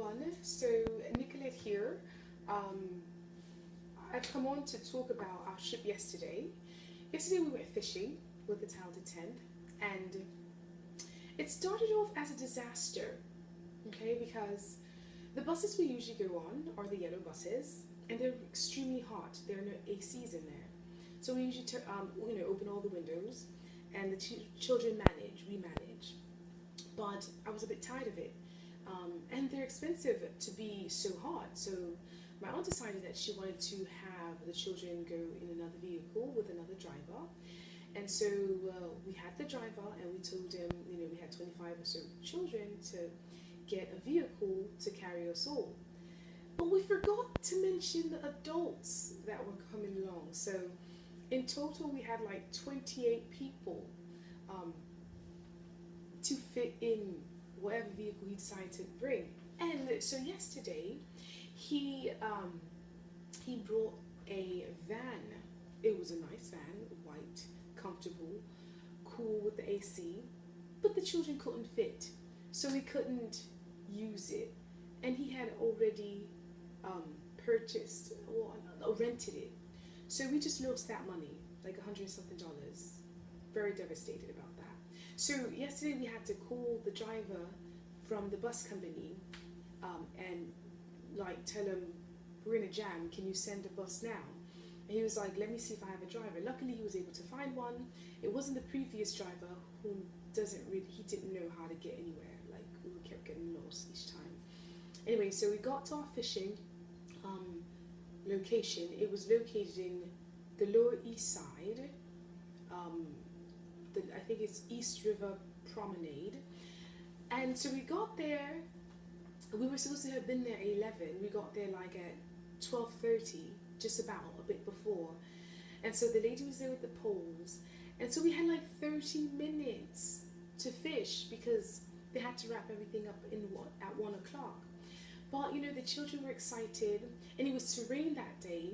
everyone. So Nicolette here. Um, I've come on to talk about our trip yesterday. Yesterday we went fishing with the Talented 10, and it started off as a disaster. Okay, because the buses we usually go on are the yellow buses, and they're extremely hot. There are no ACs in there, so we usually open all the windows, and the children manage. We manage, but I was a bit tired of it. And they're expensive to be so hot. So my aunt decided that she wanted to have the children go in another vehicle with another driver. And so we had the driver, and we told him, we had 25 or so children to get a vehicle to carry us all. But we forgot to mention the adults that were coming along. So in total, we had like 28 people um, to fit in whatever vehicle he decided to bring. And so yesterday, he brought a van. It was a nice van, white, comfortable, cool with the AC, but the children couldn't fit, so we couldn't use it. And he had already purchased or rented it, so we just lost that money, like $100 something. Very devastated about that. So yesterday we had to call the driver from the bus company and like tell him we're in a jam. Can you send a bus now? And he was like, let me see if I have a driver. Luckily, he was able to find one. It wasn't the previous driver who he didn't know how to get anywhere. Like we kept getting lost each time. Anyway, so we got to our fishing location. It was located in the Lower East Side. I think it's East River Promenade. And so we got there. We were supposed to have been there at 11. We got there like at 12:30, just about a bit before. And so the lady was there with the poles. And so we had like 30 minutes to fish because they had to wrap everything up at 1 o'clock. But the children were excited, and it was to rain that day,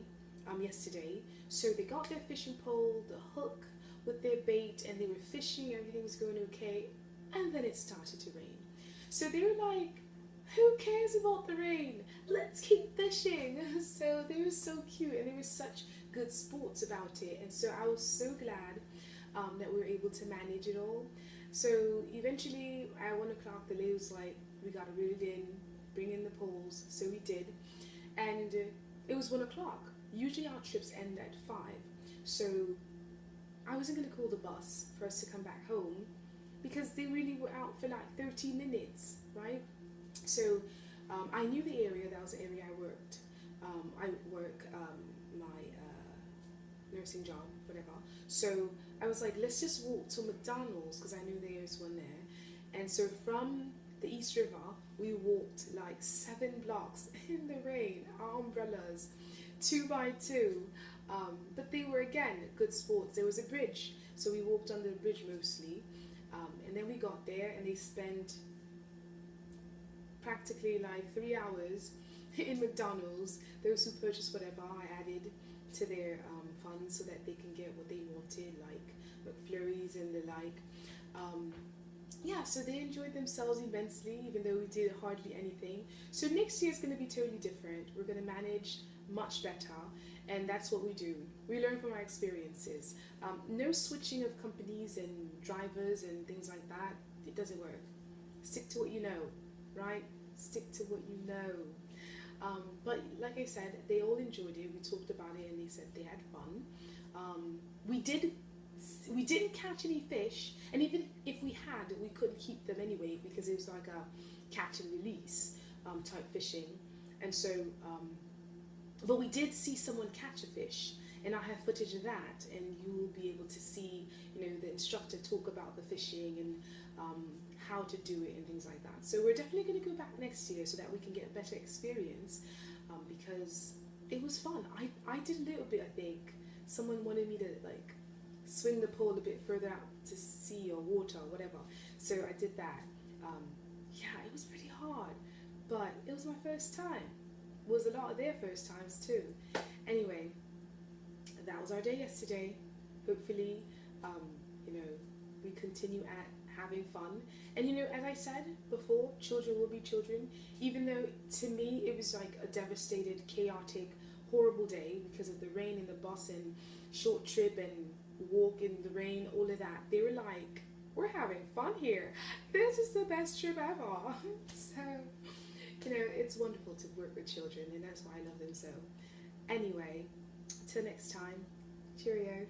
yesterday. So they got their fishing pole, the hook with their bait, and they were fishing. Everything was going okay. And then it started to rain. So they were like, who cares about the rain? Let's keep fishing. So they were so cute, and they were such good sports about it. And so I was so glad that we were able to manage it all. So eventually at 1 o'clock, the lady was like, we got to reel it in, bring in the poles. So we did. And it was 1 o'clock. Usually our trips end at 5. So I wasn't going to call the bus for us to come back home, because they really were out for like 30 minutes, right? So I knew the area. That was the area I worked. I work my nursing job, whatever. So I was like, let's just walk to McDonald's, because I knew there was one there. And so from the East River, we walked like 7 blocks in the rain, our umbrellas, 2 by 2. But they were, again, good sports. There was a bridge, so we walked under the bridge mostly. And then we got there, and they spent practically like 3 hours in McDonald's. Those who purchased whatever, I added to their funds so that they can get what they wanted, like McFlurries and the like. Yeah, so they enjoyed themselves immensely, even though we did hardly anything. So next year is going to be totally different. We're going to manage much better, and that's what we do. We learn from our experiences. No switching of companies and drivers and things like that. It doesn't work. Stick to what you know, right? Stick to what you know. But like I said, they all enjoyed it. We talked about it, and they said they had fun. We didn't catch any fish, and even if we had, we couldn't keep them anyway, because it was like a catch and release type fishing. And so but we did see someone catch a fish, and I have footage of that, and you will be able to see, the instructor talk about the fishing and how to do it and things like that. So we're definitely going to go back next year so that we can get a better experience, because it was fun. I did a little bit, I think. Someone wanted me to like swing the pole a bit further out to sea or water or whatever. So I did that. Yeah, it was pretty hard, but it was my first time. It was a lot of their first times too. Anyway, that was our day yesterday. Hopefully, we continue at having fun. And you know, as I said before, children will be children. Even though to me it was like a devastated, chaotic, horrible day because of the rain and the bus and short trip and walk in the rain, all of that. They were like, we're having fun here. This is the best trip ever. So, you know, it's wonderful to work with children, and that's why I love them so. Anyway, till next time, cheerio.